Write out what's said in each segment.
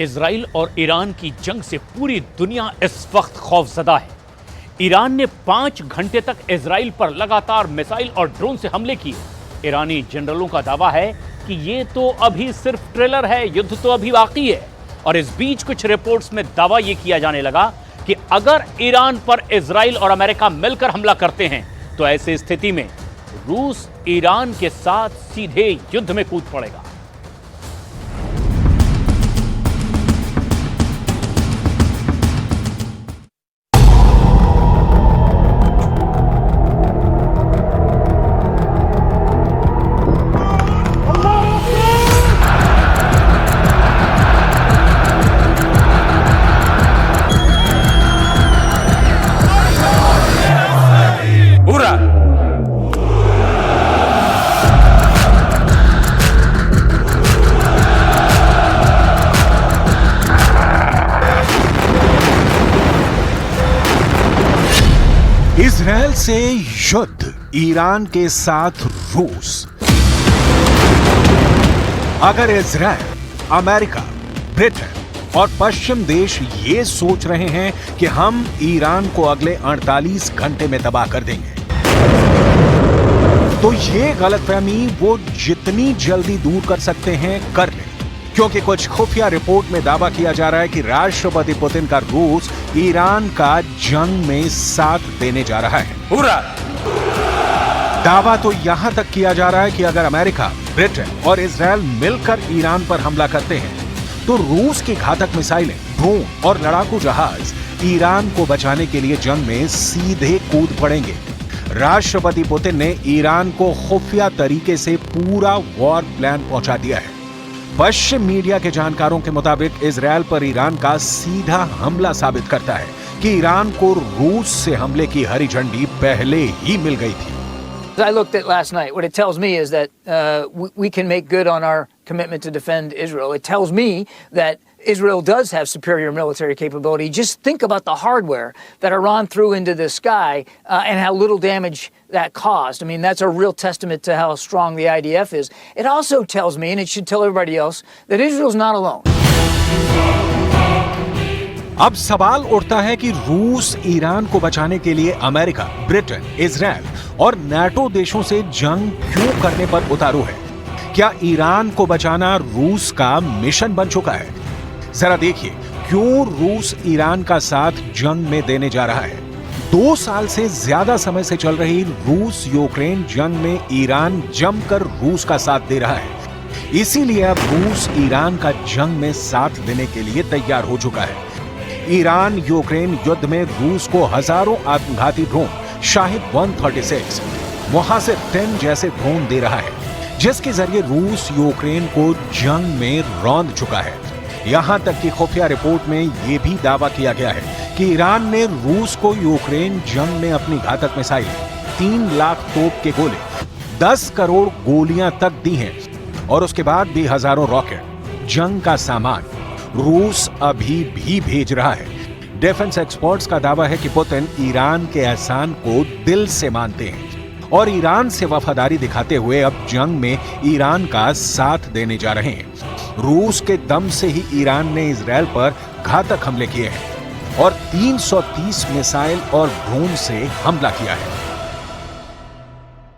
Israel और Iran की जंग से पूरी दुनिया इस वक्त खौफजदा है। ईरान ने 5 घंटे तक इजराइल पर लगातार मिसाइल और ड्रोन से हमले किए। ईरानी जनरलों का दावा है कि ये तो अभी सिर्फ ट्रेलर है, युद्ध तो अभी बाकी है। और इस बीच कुछ रिपोर्ट्स में दावा यह किया जाने लगा कि अगर ईरान पर इजराइल और अमेरिका मिलकर हमला करते हैं तो ऐसी स्थिति में रूस ईरान के साथ सीधे युद्ध में कूद पड़ेगा। इजराइल से युद्ध, ईरान के साथ रूस। अगर इजराइल, अमेरिका, ब्रिटेन और पश्चिम देश ये सोच रहे हैं कि हम ईरान को अगले 48 घंटे में तबाह कर देंगे, तो ये गलतफहमी वो जितनी जल्दी दूर कर सकते हैं कर लें, क्योंकि कुछ खुफिया रिपोर्ट में दावा किया जा रहा है कि राष्ट्रपति पुतिन का रूस ईरान का जंग में साथ देने जा रहा है। पूरा दावा तो यहां तक किया जा रहा है कि अगर अमेरिका, ब्रिटेन और इजराइल मिलकर ईरान पर हमला करते हैं तो रूस की घातक मिसाइलें, ड्रोन और लड़ाकू जहाज ईरान को बचाने के लिए जंग में सीधे कूद पड़ेंगे। राष्ट्रपति पुतिन ने ईरान को खुफिया तरीके से पूरा वॉर प्लान पहुंचा दिया है। पश्चिम मीडिया के जानकारों के मुताबिक इजराइल पर ईरान का सीधा हमला साबित करता है कि ईरान को रूस से हमले की हरी झंडी पहले ही मिल गई थी। I looked at last night. What it tells me is that we can make good on our commitment to defend Israel. It tells me that Israel does have superior military capability. Just think about the hardware that Iran threw into the sky and how little damage that caused. I mean, that's a real testament to how strong the IDF is. It also tells me, and it should tell everybody else, that Israel's not alone. अब सवाल उठता है कि रूस Iran को बचाने के लिए अमेरिका, ब्रिटेन, इजराइल और नाटो देशों से जंग क्यों करने पर उतारू है? क्या ईरान को बचाना रूस का मिशन बन चुका है? जरा देखिए क्यों रूस ईरान का साथ जंग में देने जा रहा है। 2 साल से ज्यादा समय से चल रही रूस यूक्रेन जंग में ईरान जमकर रूस का साथ दे रहा है। इसीलिए अब रूस ईरान का जंग में साथ देने के लिए तैयार हो चुका है। ईरान यूक्रेन युद्ध में रूस को हजारों आत्मघाती ड्रोन शाहिद 136, मुहासिर 10 जैसे ड्रोन दे रहा है, जिसके जरिए रूस यूक्रेन को जंग में रौंद चुका है। यहां तक कि खुफिया रिपोर्ट में यह भी दावा किया गया है कि ईरान ने रूस को यूक्रेन जंग में अपनी घातक मिसाइल, 3 लाख तोप के गोले, 10 करोड़ गोलियां तक दी हैं और उसके बाद भी हजारों रॉकेट, जंग का सामान रूस अभी भी भेज रहा है। डिफेंस एक्सपर्ट्स का दावा है कि पुतिन ईरान के एहसान को दिल से मानते हैं और ईरान से वफादारी दिखाते हुए अब जंग में ईरान का साथ देने जा रहे हैं। रूस के दम से ही ईरान ने इजराइल पर घातक हमले किए हैं और 330 मिसाइल और ड्रोन से हमला किया है।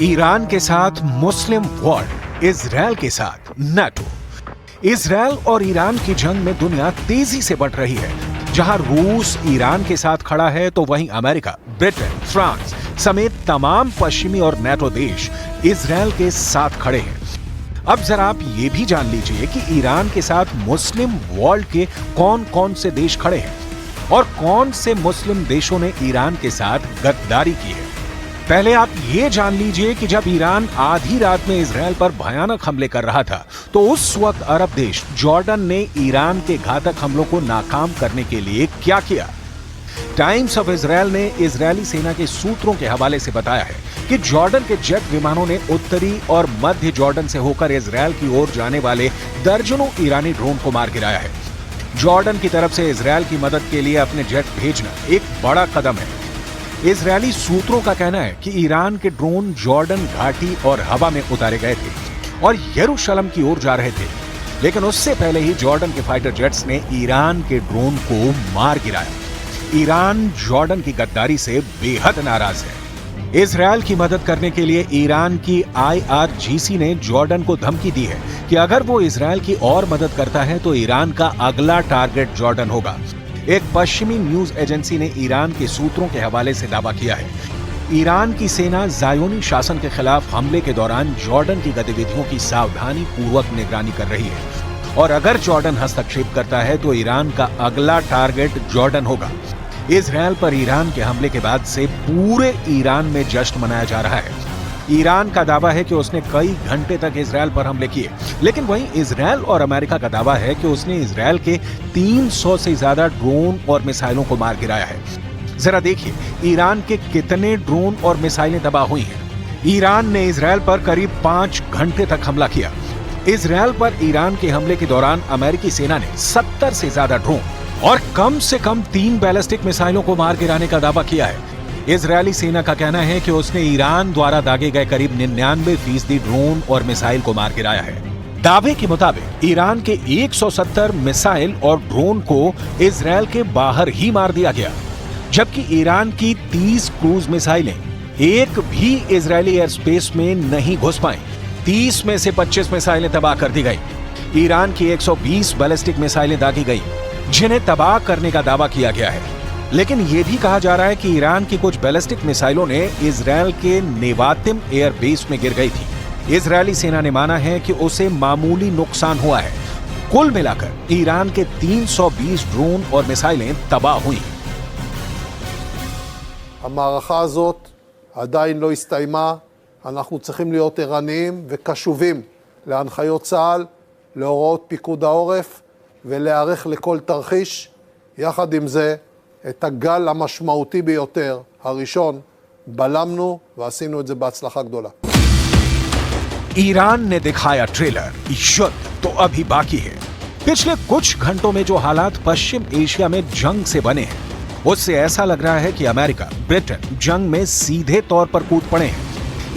ईरान के साथ मुस्लिम वर्ल्ड, इजराइल के साथ नाटो। इजराइल और ईरान की जंग में दुनिया तेजी से बढ़ रही है। जहां रूस ईरान के साथ खड़ा है तो वहीं अमेरिका, ब्रिटेन, फ्रांस समेत तमाम पश्चिमी और नाटो देश इजराइल के साथ खड़े हैं। अब जरा आप ये भी जान लीजिए कि ईरान के साथ मुस्लिम वर्ल्ड के कौन कौन से देश खड़े हैं और कौन से मुस्लिम देशों ने ईरान के साथ गद्दारी की है। पहले आप ये जान लीजिए कि जब ईरान आधी रात में इजराइल पर भयानक हमले कर रहा था तो उस वक्त अरब देश जॉर्डन ने ईरान के घातक हमलों को नाकाम करने के लिए क्या किया। टाइम्स ऑफ इजराइल ने इजरायली सेना के सूत्रों के हवाले से बताया है कि जॉर्डन के जेट विमानों ने उत्तरी और मध्य जॉर्डन से होकर इजराइल की ओर जाने वाले दर्जनों ईरानी ड्रोन को मार गिराया है। जॉर्डन की तरफ से इजराइल की मदद के लिए अपने जेट भेजना एक बड़ा कदम है। इजरायली सूत्रों का कहना है कि ईरान के ड्रोन जॉर्डन घाटी और हवा में उतारे गए थे और यरूशलेम की ओर जा रहे थे, लेकिन उससे पहले ही जॉर्डन के फाइटर जेट्स ने ईरान के ड्रोन को मार गिराया। ईरान जॉर्डन की गद्दारी से बेहद नाराज है। इजराइल की मदद करने के लिए ईरान की IRGC ने जॉर्डन को धमकी दी है कि अगर वो इजराइल की और मदद करता है तो ईरान का अगला टारगेट जॉर्डन होगा। एक पश्चिमी न्यूज एजेंसी ने ईरान के सूत्रों के हवाले से दावा किया है ईरान की सेना ज़ायोनी शासन के खिलाफ हमले के दौरान जॉर्डन की गतिविधियों की सावधानी पूर्वक निगरानी कर रही है और अगर जॉर्डन हस्तक्षेप करता है तो ईरान का अगला टारगेट जॉर्डन होगा। इजराइल पर ईरान के हमले के बाद से पूरे ईरान में जश्न मनाया जा रहा है। ईरान का दावा है कि उसने कई घंटे तक इजराइल पर हमले किए, लेकिन वहीं इजराइल और अमेरिका का दावा है कि उसने इजराइल के 300 से ज्यादा ड्रोन और मिसाइलों को मार गिराया है। जरा देखिए ईरान के कितने ड्रोन और मिसाइलें तबाह हुई हैं। ईरान ने इजराइल पर करीब 5 घंटे तक हमला किया। इजराइल पर ईरान के हमले के दौरान अमेरिकी सेना ने 70 से ज्यादा ड्रोन और कम से कम 3 बैलिस्टिक मिसाइलों को मार गिराने का दावा किया है। इजरायली सेना का कहना है कि उसने ईरान द्वारा दागे गए करीब 99% ड्रोन और मिसाइल को मार गिराया है। दावे के मुताबिक ईरान के 170 मिसाइल और ड्रोन को इजराइल के बाहर ही मार दिया गया, जबकि ईरान की 30 क्रूज मिसाइलें एक भी इजरायली एयर स्पेस में नहीं घुस पाई। 30 में से 25 मिसाइलें तबाह कर दी गई। ईरान की 120 बैलिस्टिक मिसाइलें दागी गई जिन्हें तबाह करने का दावा किया गया है, लेकिन यह भी कहा जा रहा है कि ईरान की कुछ बैलिस्टिक मिसाइलों ने इजराइल के नेवातिम एयर बेस में गिर गई थी। इजरायली सेना ने माना है कि उसे मामूली नुकसान हुआ है। कुल मिलाकर ईरान के 320 ड्रोन और मिसाइलें तबाह हुई। המערכה הזאת עדיין לא הסתיימה. אנחנו צריכים להיות ערניים וקשובים להנחיות צה"ל, להוראות פיקוד העורף ולהיערך לכל תרחיש. יחד עם זה, את הגל המשמעותי ביותר, הראשון, בלמנו ועשינו את זה בהצלחה גדולה. ईरान ने दिखाया ट्रेलर, युद्ध तो अभी बाकी है। पिछले कुछ घंटों में जो हालात पश्चिम एशिया में जंग से बने हैं, उससे ऐसा लग रहा है कि अमेरिका, ब्रिटेन जंग में सीधे तौर पर कूद पड़े हैं।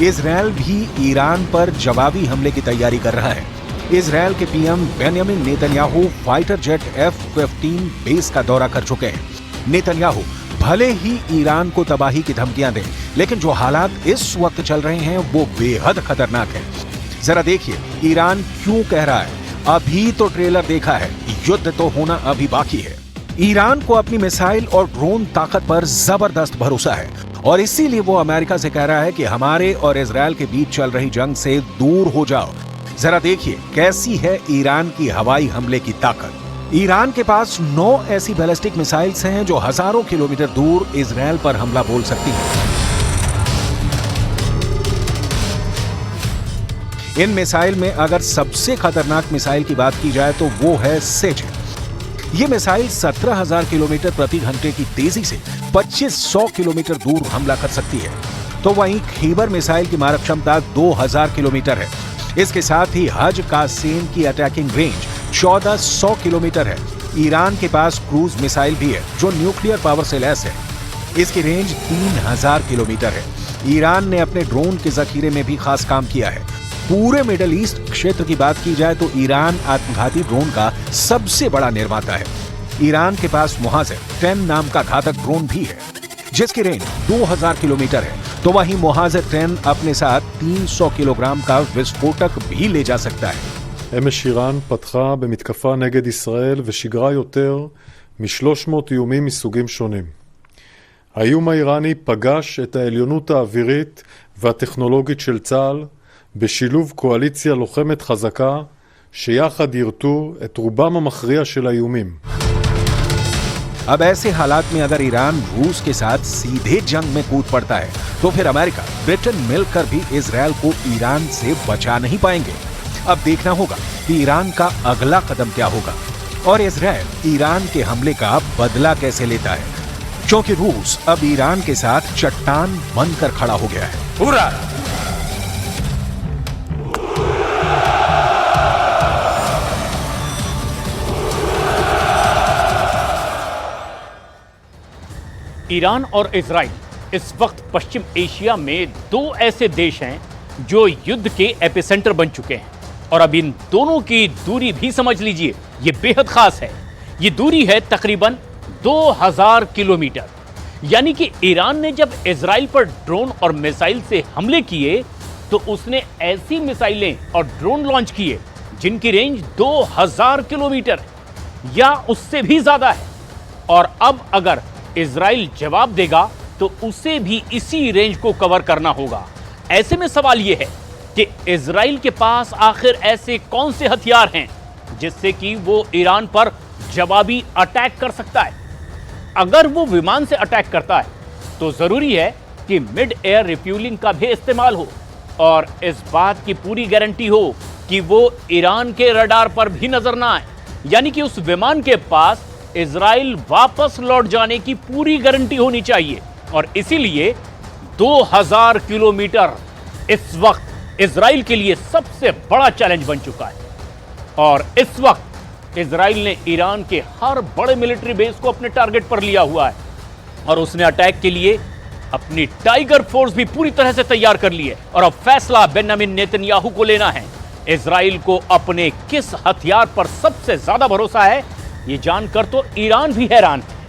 इजराइल भी ईरान पर जवाबी हमले की तैयारी कर रहा है। इजराइल के PM Benjamin Netanyahu fighter jet F-15 base का दौरा कर चुके हैं। नेतन्याहू भले ही ईरान को तबाही की धमकियां दें, लेकिन जो हालात इस वक्त चल रहे हैं वो बेहद खतरनाक है। जरा देखिए ईरान क्यों कह रहा है अभी तो ट्रेलर देखा है, युद्ध तो होना अभी बाकी है। ईरान को अपनी मिसाइल और ड्रोन ताकत पर जबरदस्त भरोसा है और इसीलिए वो अमेरिका से कह रहा है कि हमारे और इजराइल के बीच चल रही जंग से दूर हो जाओ। जरा देखिए कैसी है ईरान की हवाई हमले की ताकत। ईरान के पास 9 ऐसी बैलिस्टिक मिसाइल्स हैं जो हजारों किलोमीटर दूर इजराइल पर हमला बोल सकती हैं। इन मिसाइल में अगर सबसे खतरनाक मिसाइल की बात की जाए तो वो है सेज। ये मिसाइल 17,000 किलोमीटर प्रति घंटे की तेजी से 2500 किलोमीटर दूर हमला कर सकती है। तो वहीं खैबर मिसाइल की मारक क्षमता 2000 किलोमीटर है। इसके साथ ही हज कासेम की अटैकिंग रेंज 1400 किलोमीटर है। ईरान के पास क्रूज मिसाइल भी है जो न्यूक्लियर पावर से लैस है। इसकी रेंज 3000 किलोमीटर है। ईरान ने अपने ड्रोन के जखीरे में भी खास काम किया है। पूरे मिडिल ईस्ट क्षेत्र की बात की जाए तो ईरान आत्मघाती ड्रोन का सबसे बड़ा निर्माता है। ईरान के पास मुहाजिर 10 नाम का घातक ड्रोन भी है जिसकी रेंज 2000 किलोमीटर है। तो वहीं मुहाजिर 10 अपने साथ 300 किलोग्राम का विस्फोटक भी ले जा सकता है। אמש איראן פתחה במתקפה נגד ישראל ושיגרה יותר מ-300 איומים מסוגים שונים. האיום האיראני פגש את העליונות האווירית והטכנולוגית של צה"ל בשילוב קואליציה לוחמת חזקה שיחד ירתו את רובם המכריע של האיומים. अब ऐसे हालात में अगर ईरान रूस के साथ सीधे जंग में कूद पड़ता है तो फिर अमेरिका, ब्रिटेन मिलकर भी इजरायल को ईरान से बचा नहीं पाएंगे। अब देखना होगा कि ईरान का अगला कदम क्या होगा और इजरायल ईरान के हमले का बदला कैसे लेता है, क्योंकि रूस अब ईरान के साथ चट्टान बनकर खड़ा हो गया है। पूरा ईरान और इजराइल इस वक्त पश्चिम एशिया में दो ऐसे देश हैं जो युद्ध के एपिसेंटर बन चुके हैं। और अब इन दोनों की दूरी भी समझ लीजिए, ये बेहद खास है। ये दूरी है तकरीबन 2000 किलोमीटर। यानी कि ईरान ने जब इजराइल पर ड्रोन और मिसाइल से हमले किए तो उसने ऐसी मिसाइलें और ड्रोन लॉन्च किए जिनकी रेंज 2000 किलोमीटर या उससे भी ज्यादा है। और अब अगर इजराइल जवाब देगा तो उसे भी इसी रेंज को कवर करना होगा। ऐसे में सवाल यह है कि इजराइल के पास आखिर ऐसे कौन से हथियार हैं जिससे कि वो ईरान पर जवाबी अटैक कर सकता है। अगर वो विमान से अटैक करता है तो जरूरी है कि मिड एयर रिफ्यूलिंग का भी इस्तेमाल हो और इस बात की पूरी गारंटी हो कि वो ईरान के रडार पर भी नजर ना आए। यानी कि उस विमान के पास इजराइल वापस लौट जाने की पूरी गारंटी होनी चाहिए। और इसीलिए 2000 किलोमीटर इस वक्त इजराइल के लिए सबसे बड़ा चैलेंज बन चुका है। और इस वक्त इजराइल ने ईरान के हर बड़े मिलिट्री बेस को अपने टारगेट पर लिया हुआ है और उसने अटैक के लिए अपनी टाइगर फोर्स भी पूरी तरह से तैयार कर ली है। और अब फैसला बेंजामिन नेतन्याहू को लेना है, इजराइल को अपने किस हथियार पर सबसे ज्यादा भरोसा है। ये जानकर तो ईरान भी हैरान है।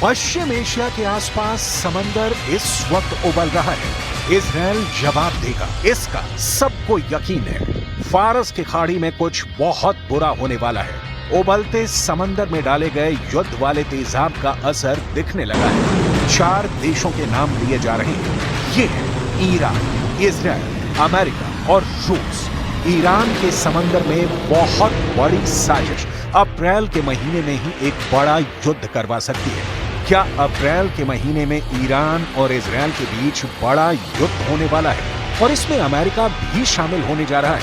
पश्चिम एशिया के आसपास समंदर इस वक्त उबल रहा है। इजरायल जवाब देगा, इसका सबको यकीन है। फारस की खाड़ी में कुछ बहुत बुरा होने वाला है। उबलते समंदर में डाले गए युद्ध वाले तेजाब का असर दिखने लगा है। 4 देशों के नाम लिए जा रहे हैं। ये है ईरान, इजरायल, अमेरिका और रूस। ईरान के समंदर में बहुत बड़ी साजिश अप्रैल के महीने में ही एक बड़ा युद्ध करवा सकती है। क्या अप्रैल के महीने में ईरान और इजरायल के बीच बड़ा युद्ध होने वाला है और इसमें अमेरिका भी शामिल होने जा रहा है?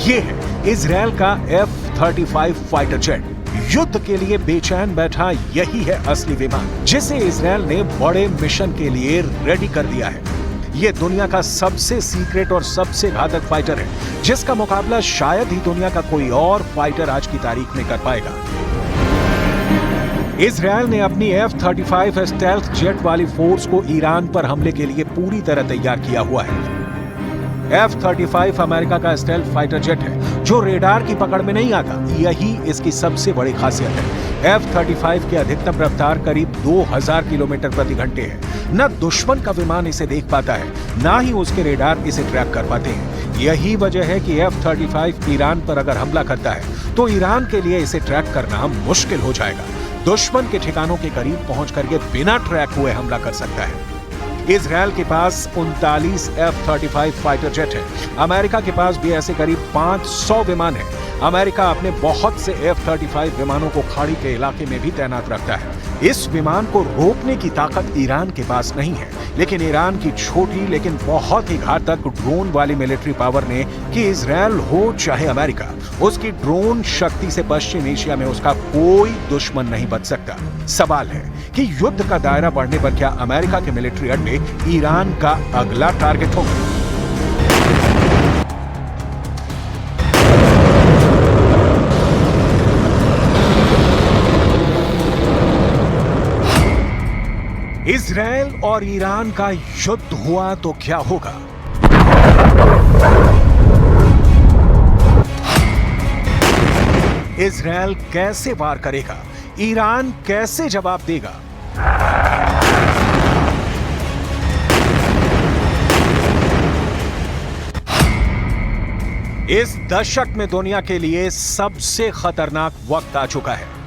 ये है इजरायल का F-35 फाइटर जेट। युद्ध के लिए बेचैन बैठा यही है असली विमान जिसे इजरायल ने बड़े मिशन के लिए रेडी कर दिया है। यह दुनिया का सबसे सीक्रेट और सबसे घातक फाइटर है जिसका मुकाबला शायद ही दुनिया का कोई और फाइटर आज की तारीख में कर पाएगा। इजरायल ने अपनी F-35 स्टेल्थ जेट वाली फोर्स को ईरान पर हमले के लिए पूरी तरह तैयार किया हुआ है। F-35 अमेरिका का स्टेल्थ फाइटर जेट है जो रेडार की पकड़ में नहीं आता। यही इसकी सबसे बड़ी खासियत है। F-35 की अधिकतम रफ्तार करीब 2000 किलोमीटर प्रति घंटे है। न दुश्मन का विमान इसे देख पाता है, न ही उसके रेडार इसे ट्रैक कर पाते हैं। यही वजह है कि F-35 ईरान पर अगर हमला करता है तो ईरान के लिए इसे ट्रैक करना मुश्किल हो जाएगा। दुश्मन के ठिकानों के करीब पहुंचकर ये बिना ट्रैक हुए हमला कर सकता है। इजरायल के पास 39 F-35 फाइटर जेट है। अमेरिका के पास भी ऐसे करीब 500 विमान है। अमेरिका अपने बहुत से F-35 विमानों को खाड़ी के इलाके में भी तैनात रखता है। इस विमान को रोकने की ताकत ईरान के पास नहीं है, लेकिन ईरान की छोटी लेकिन बहुत ही घातक ड्रोन वाली मिलिट्री पावर ने कि इजरायल हो चाहे अमेरिका, उसकी ड्रोन शक्ति से पश्चिम एशिया में उसका कोई दुश्मन नहीं बच सकता। सवाल है कि युद्ध का दायरा बढ़ने पर क्या अमेरिका के मिलिट्री अड्डे ईरान का अगला टारगेट होगा? इजराइल और ईरान का युद्ध हुआ तो क्या होगा? इजराइल कैसे वार करेगा? ईरान कैसे जवाब देगा? इस दशक में दुनिया के लिए सबसे खतरनाक वक्त आ चुका है।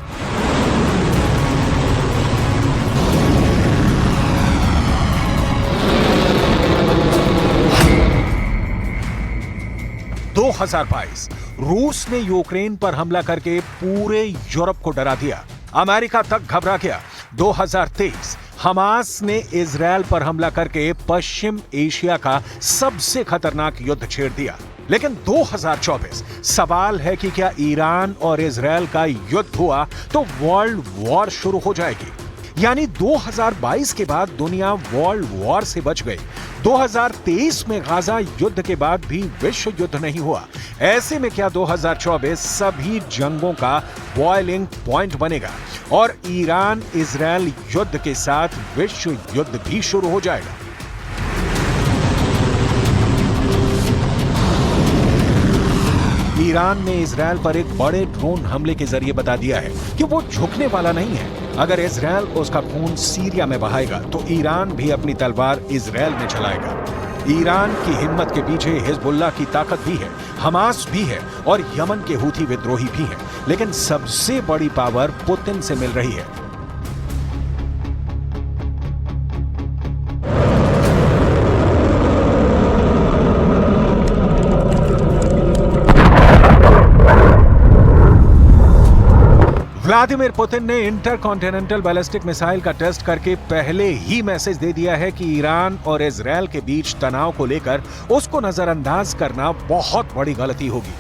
रूस ने यूक्रेन पर हमला करके पूरे यूरोप को डरा दिया, अमेरिका तक घबरा गया। 2023 हमास ने इजराइल पर हमला करके पश्चिम एशिया का सबसे खतरनाक युद्ध छेड़ दिया। लेकिन 2024 सवाल है कि क्या ईरान और इजराइल का युद्ध हुआ तो वर्ल्ड वॉर शुरू हो जाएगी? यानी 2022 के बाद दुनिया वर्ल्ड वॉर से बच गई। 2023 में गाजा युद्ध के बाद भी विश्व युद्ध नहीं हुआ। ऐसे में क्या 2024 सभी जंगों का बॉइलिंग पॉइंट बनेगा और ईरान इजराइल युद्ध के साथ विश्व युद्ध भी शुरू हो जाएगा? ईरान ने इजराइल पर एक बड़े ड्रोन हमले के जरिए बता दिया है कि वो झुकने वाला नहीं है। अगर इजराइल उसका खून सीरिया में बहाएगा तो ईरान भी अपनी तलवार इजराइल में चलाएगा। ईरान की हिम्मत के पीछे हिजबुल्लाह की ताकत भी है, हमास भी है और यमन के हूथी विद्रोही भी हैं। लेकिन सबसे बड़ी पावर पुतिन से मिल रही है। व्लादिमीर पुतिन ने इंटरकॉन्टिनेंटल बैलिस्टिक मिसाइल का टेस्ट करके पहले ही मैसेज दे दिया है कि ईरान और इजराइल के बीच तनाव को लेकर उसको नजरअंदाज करना बहुत बड़ी गलती होगी।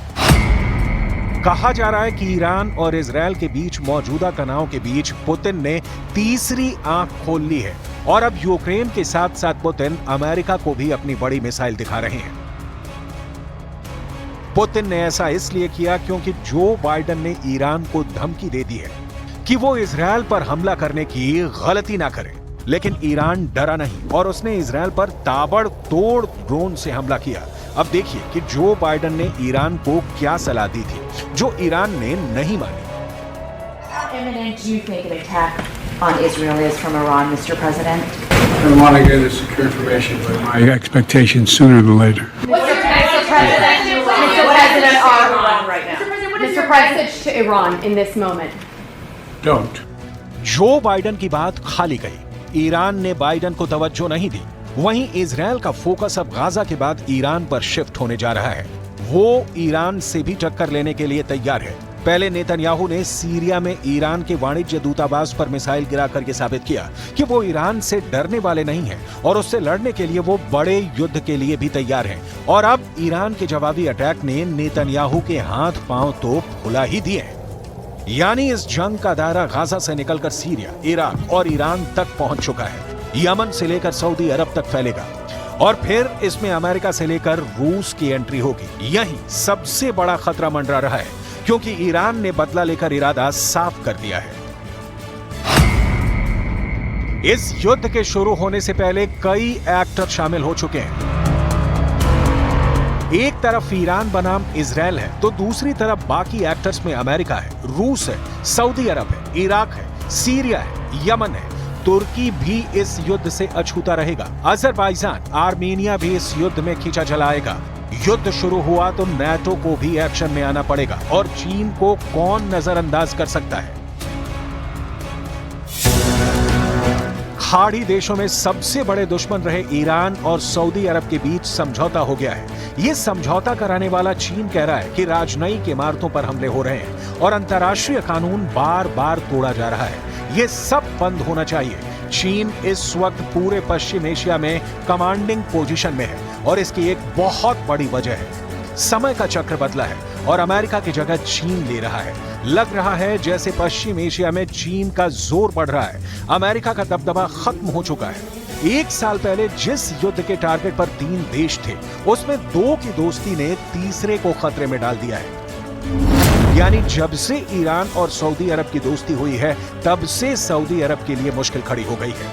कहा जा रहा है कि ईरान और इजराइल के बीच मौजूदा तनाव के बीच पुतिन ने तीसरी आंख खोल ली है और अब यूक्रेन के साथ साथ पुतिन अमेरिका को भी अपनी बड़ी मिसाइल दिखा रहे हैं। पुतिन ने ऐसा इसलिए किया क्योंकि जो बाइडेन ने ईरान को धमकी दे दी है कि वो इजराइल पर हमला करने की गलती ना करे। लेकिन ईरान डरा नहीं और उसने इजराइल पर ताबड़तोड़ ड्रोन से हमला किया। अब देखिए कि जो बाइडेन ने ईरान को क्या सलाह दी थी जो ईरान ने नहीं मानी। How imminent do you think an attack on Israel is from Iran, Mr. President? I want to get the secure information, but my expectation sooner than later. Mr. President, to Iran in this moment. Don't. Joe Biden की बात खाली गई, Iran ने Biden को तवज्जो नहीं दी। वहीं Israel का फोकस अब गाजा के बाद ईरान पर शिफ्ट होने जा रहा है। वो ईरान से भी टक्कर लेने के लिए तैयार है। पहले नेतन्याहू ने सीरिया में ईरान के वाणिज्य दूतावास पर मिसाइल गिरा करके साबित किया कि वो ईरान से डरने वाले नहीं हैं और उससे लड़ने के लिए वो बड़े युद्ध के लिए भी तैयार हैं। और अब ईरान के जवाबी अटैक ने नेतन्याहू के हाथ पांव तो फुला ही दिए हैं। यानी इस जंग का दायरा गाजा से निकलकर सीरिया, इराक और ईरान तक पहुंच चुका है। यमन से लेकर सऊदी अरब तक फैलेगा और फिर इसमें अमेरिका से लेकर रूस की एंट्री होगी। यही सबसे बड़ा खतरा मंडरा रहा है क्योंकि ईरान ने बदला लेकर इरादा साफ कर दिया है। इस युद्ध के शुरू होने से पहले कई एक्टर शामिल हो चुके हैं। एक तरफ ईरान बनाम इजराइल है तो दूसरी तरफ बाकी एक्टर्स में अमेरिका है, रूस है, सऊदी अरब है, इराक है, सीरिया है, यमन है। तुर्की भी इस युद्ध से अछूता रहेगा। अजरबैजान, आर्मेनिया भी इस युद्ध में खींचा चलाएगा। युद्ध शुरू हुआ तो नाटो को भी एक्शन में आना पड़ेगा और चीन को कौन नजरअंदाज कर सकता है? खाड़ी देशों में सबसे बड़े दुश्मन रहे ईरान और सऊदी अरब के बीच समझौता हो गया है। ये समझौता कराने वाला चीन कह रहा है कि राजनयिक इमारतों पर हमले हो रहे हैं और अंतर्राष्ट्रीय कानून बार बार तोड़ा जा रहा है। ये सब बंद होना चाहिए। चीन इस वक्त पूरे पश्चिम एशिया में कमांडिंग पोजीशन में है और इसकी एक बहुत बड़ी वजह है समय का चक्र बदला है और अमेरिका की जगह चीन ले रहा है। लग रहा है जैसे पश्चिम एशिया में चीन का जोर बढ़ रहा है। अमेरिका का दबदबा खत्म हो चुका है। एक साल पहले जिस युद्ध के टारगेट पर 3 देश थे उसमें 2 की दोस्ती ने तीसरे को खतरे में डाल दिया है। यानी जब से ईरान और सऊदी अरब की दोस्ती हुई है तब से सऊदी अरब के लिए मुश्किल खड़ी हो गई है।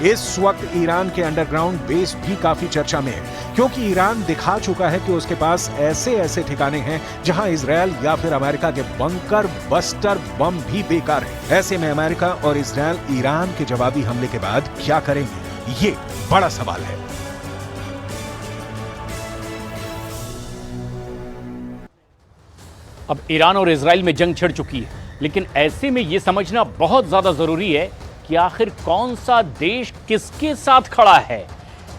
इस वक्त ईरान के अंडरग्राउंड बेस भी काफी चर्चा में है, क्योंकि ईरान दिखा चुका है कि उसके पास ऐसे ठिकाने हैं जहां इजरायल या फिर अमेरिका के बंकर बस्टर बम भी बेकार है। ऐसे में अमेरिका और इजरायल ईरान के जवाबी हमले के बाद क्या करेंगे, ये बड़ा सवाल है। अब ईरान और इजराइल में जंग छिड़ चुकी है, लेकिन ऐसे में यह समझना बहुत ज्यादा जरूरी है कि आखिर कौन सा देश किसके साथ खड़ा है।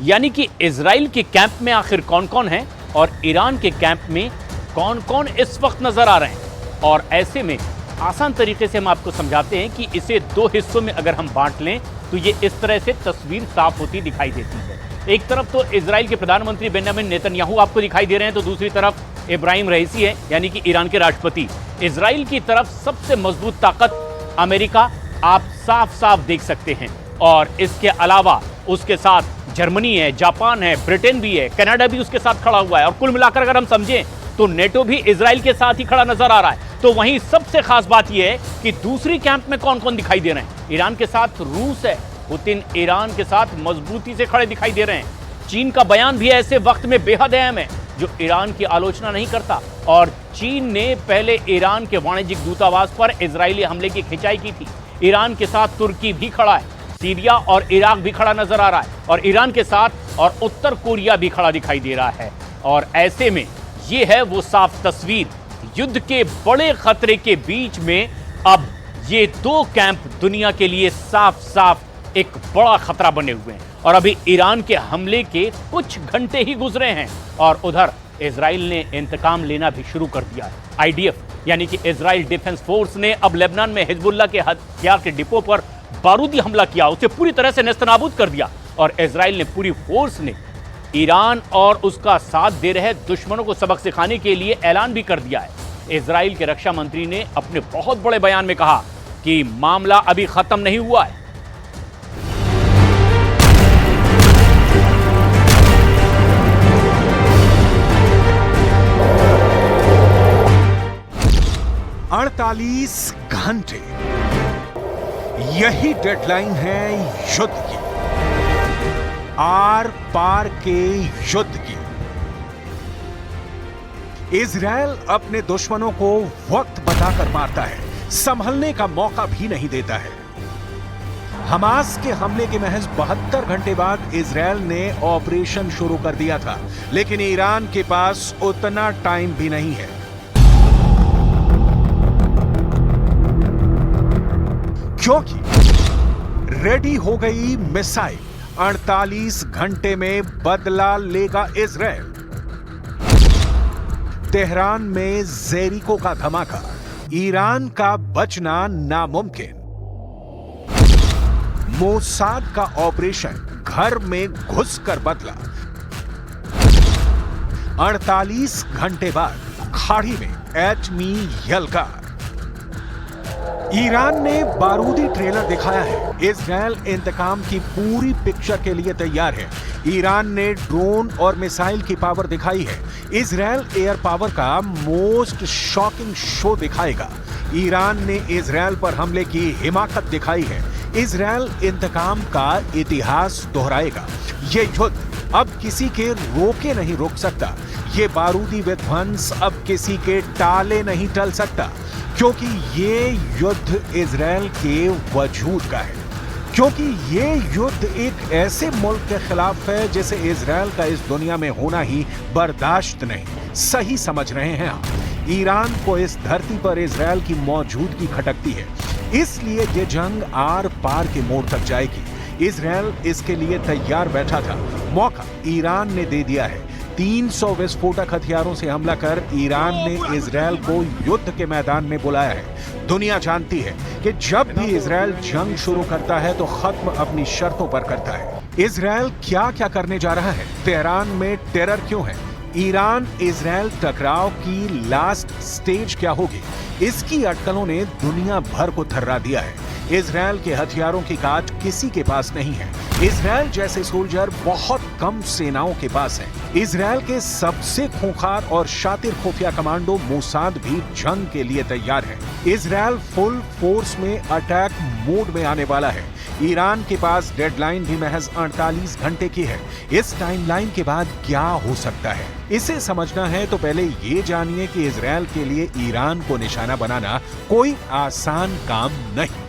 यानी कि इजराइल के कैंप में आखिर कौन कौन है और ईरान के कैंप में कौन कौन इस वक्त नजर आ रहे हैं। और ऐसे में आसान तरीके से हम आपको समझाते हैं कि इसे दो हिस्सों में अगर हम बांट लें तो ये इस तरह से तस्वीर साफ होती दिखाई देती है। एक तरफ तो इजराइल के प्रधानमंत्री बेंजामिन नेतन्याहू आपको दिखाई दे रहे हैं, तो दूसरी तरफ इब्राहिम रईसी है, यानी कि ईरान के राष्ट्रपति। इजराइल की तरफ सबसे मजबूत ताकत अमेरिका आप साफ साफ देख सकते हैं, और इसके अलावा उसके साथ जर्मनी है, जापान है, ब्रिटेन भी है, कनाडा भी उसके साथ खड़ा हुआ है। और कुल मिलाकर अगर हम समझें तो नेटो भी इजराइल के साथ ही खड़ा नजर आ रहा है। तो वहीं सबसे खास बात यह है कि दूसरी कैंप में कौन कौन दिखाई दे रहे हैं। ईरान के साथ रूस है, पुतिन ईरान के साथ मजबूती से खड़े दिखाई दे रहे हैं। चीन का बयान भी ऐसे वक्त में बेहद अहम है, जो ईरान की आलोचना नहीं करता। और चीन ने पहले ईरान के वाणिज्यिक दूतावास पर इजरायली हमले की खिंचाई की थी। ईरान के साथ तुर्की भी खड़ा है, सीरिया और इराक भी खड़ा नजर आ रहा है, और ईरान के साथ और उत्तर कोरिया भी खड़ा दिखाई दे रहा है। और ऐसे में ये है वो साफ तस्वीर, युद्ध के बड़े खतरे के बीच में अब ये दो कैंप दुनिया के लिए साफ साफ एक बड़ा खतरा बने हुए हैं। और अभी ईरान के हमले के कुछ घंटे ही गुजरे हैं और उधर इजराइल ने इंतकाम लेना भी शुरू कर दिया है। आईडीएफ यानी कि इजराइल डिफेंस फोर्स ने अब लेबनान में हिजबुल्लाह के हथियार के डिपो पर बारूदी हमला किया, उसे पूरी तरह से नेस्तनाबूद कर दिया। और इजराइल ने पूरी फोर्स ने ईरान और उसका साथ दे रहे दुश्मनों को सबक सिखाने के लिए ऐलान भी कर दिया है। इजराइल के रक्षा मंत्री ने अपने बहुत बड़े बयान में कहा कि मामला अभी खत्म नहीं हुआ है। अड़तालीस घंटे, यही डेडलाइन है युद्ध की, आर पार के युद्ध की। इजराइल अपने दुश्मनों को वक्त बताकर मारता है, संभलने का मौका भी नहीं देता है। हमास के हमले के महज 72 घंटे बाद इजराइल ने ऑपरेशन शुरू कर दिया था, लेकिन ईरान के पास उतना टाइम भी नहीं है। क्योंकि रेडी हो गई मिसाइल, 48 घंटे में बदला लेगा इजराइल। तेहरान में जेरिको का धमाका, ईरान का बचना नामुमकिन। मोसाद का ऑपरेशन घर में घुसकर बदला। 48 घंटे बाद खाड़ी में एटमी यलगार। ईरान ने बारूदी ट्रेलर दिखाया है। इजराइल इंतकाम की पूरी पिक्चर के लिए तैयार है। ईरान ने ड्रोन और मिसाइल की पावर दिखाई है। इजराइल एयर पावर का मोस्ट शॉकिंग शो दिखाएगा। ईरान ने इजराइल पर हमले की हिमाकत दिखाई है। इजराइल इंतकाम का इतिहास दोहराएगा। ये युद्ध अब किसी के रोके नहीं रोक सकता। ये बारूदी विध्वंस अब किसी के टाले नहीं टल सकता, क्योंकि ये युद्ध इजराइल के वजूद का है। क्योंकि ये युद्ध एक ऐसे मुल्क के खिलाफ है जिसे इजराइल का इस दुनिया में होना ही बर्दाश्त नहीं। सही समझ रहे हैं आप। ईरान को इस धरती पर इजराइल की मौजूदगी खटकती है, इसलिए ये जंग आर पार के मोड़ तक जाएगी। इजराइल इसके लिए तैयार बैठा था, मौका ईरान ने दे दिया है। 300 विस्फोटक हथियारों से हमला कर ईरान ने इजराइल को युद्ध के मैदान में बुलाया है। दुनिया जानती है कि जब भी इजराइल जंग शुरू करता है तो खत्म अपनी शर्तों पर करता है। इजराइल क्या क्या करने जा रहा है? तेहरान में टेरर क्यों है? ईरान इजराइल टकराव की लास्ट स्टेज क्या होगी? इसकी अटकलों ने दुनिया भर को थर्रा दिया है। इजराइल के हथियारों की काट किसी के पास नहीं है। इजराइल जैसे सोल्जर बहुत कम सेनाओं के पास है। इजराइल के सबसे खूंखार और शातिर खुफिया कमांडो मोसाद भी जंग के लिए तैयार है। इजराइल फुल फोर्स में अटैक मोड में आने वाला है। ईरान के पास डेडलाइन भी महज 48 घंटे की है। इस टाइमलाइन के बाद क्या हो सकता है, इसे समझना है तो पहले ये जानिए कि इजराइल के लिए ईरान को निशाना बनाना कोई आसान काम नहीं।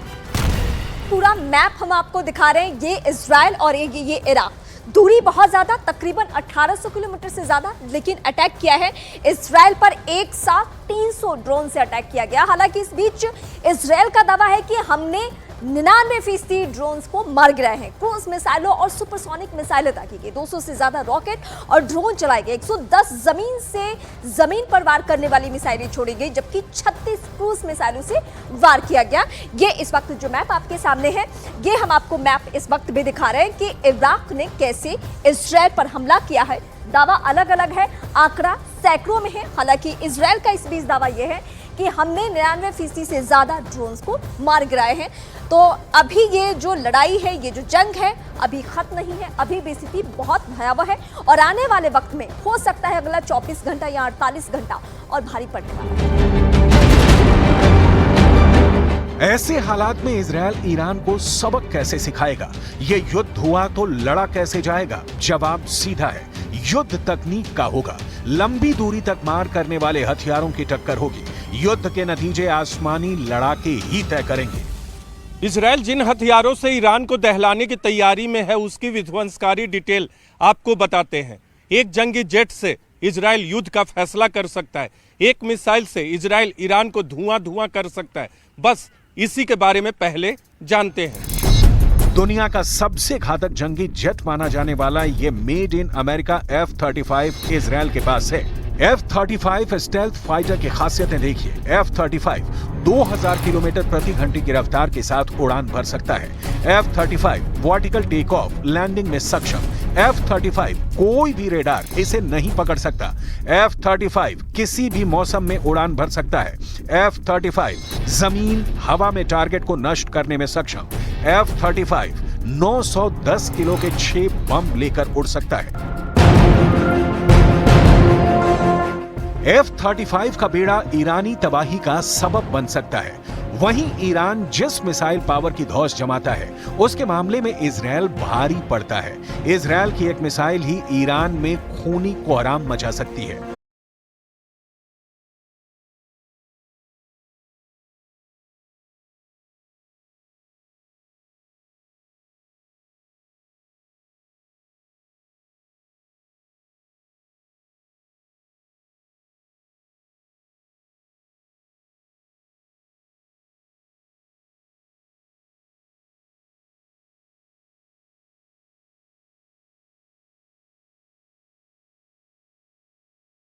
पूरा मैप हम आपको दिखा रहे हैं, ये इजराइल और ये इराक, दूरी बहुत ज्यादा, तकरीबन 1800 किलोमीटर से ज्यादा, लेकिन अटैक किया है इजराइल पर एक साथ 300 ड्रोन से अटैक किया गया। हालांकि इस बीच इजराइल का दावा है कि हमने 99% ड्रोन्स को मार गिराए हैं। क्रूज मिसाइलों और सुपरसोनिक मिसाइलें दागी गई, 200 से ज्यादा रॉकेट और ड्रोन चलाए गए, 110 जमीन से जमीन पर वार करने वाली मिसाइलें छोड़ी गई, जबकि 36 क्रूज मिसाइलों से वार किया गया। ये इस वक्त जो मैप आपके सामने है, ये हम आपको मैप इस वक्त भी दिखा रहे हैं कि इराक ने कैसे इजराइल पर हमला किया है। दावा अलग अलग है, आंकड़ा सैकड़ों में है। हालांकि इजराइल का इस बीच दावा यह है कि हमने 99% से ज्यादा ड्रोन्स को मार गिराए हैं। तो अभी ये जो लड़ाई है, ये जो जंग है, अभी खत्म नहीं है, अभी भी स्थिति बहुत भयावह है और आने वाले वक्त में हो सकता है अगला 24 घंटा या 48 घंटा और भारी पड़ने वाला है। ऐसे हालात में इजराइल ईरान को सबक कैसे सिखाएगा? ये युद्ध हुआ तो लड़ा कैसे जाएगा? जवाब सीधा है, युद्ध तकनीक का होगा। लंबी दूरी तक मार करने वाले हथियारों की टक्कर होगी। युद्ध के नतीजे आसमानी लड़ाके ही तय करेंगे। इजराइल जिन हथियारों से ईरान को दहलाने की तैयारी में है, उसकी विध्वंसकारी डिटेल आपको बताते हैं। एक जंगी जेट से इजराइल युद्ध का फैसला कर सकता है। एक मिसाइल से इजराइल ईरान को धुआं कर सकता है। बस इसी के बारे में पहले जानते हैं। दुनिया का सबसे घातक जंगी जेट माना जाने वाला ये made in America F-35 Israel के पास है। F-35 स्टेल्थ फाइटर की खासियतें देखिए। F-35 2000 किलोमीटर प्रति घंटे की रफ्तार के साथ उड़ान भर सकता है। F-35 vertical take off landing में सक्षम। F-35 कोई भी रेडार इसे नहीं पकड़ सकता। F-35 किसी भी मौसम में उड़ान भर सकता है। F-35 जमीन हवा में टारगेट को नष्ट करने में सक्षम। F-35 910 किलो के 6 बम लेकर उड़ सकता है। F-35 का बेड़ा ईरानी तबाही का सबब बन सकता है। वहीं ईरान जिस मिसाइल पावर की धौंस जमाता है, उसके मामले में इजराइल भारी पड़ता है। इजराइल की एक मिसाइल ही ईरान में खूनी कोहराम मचा सकती है।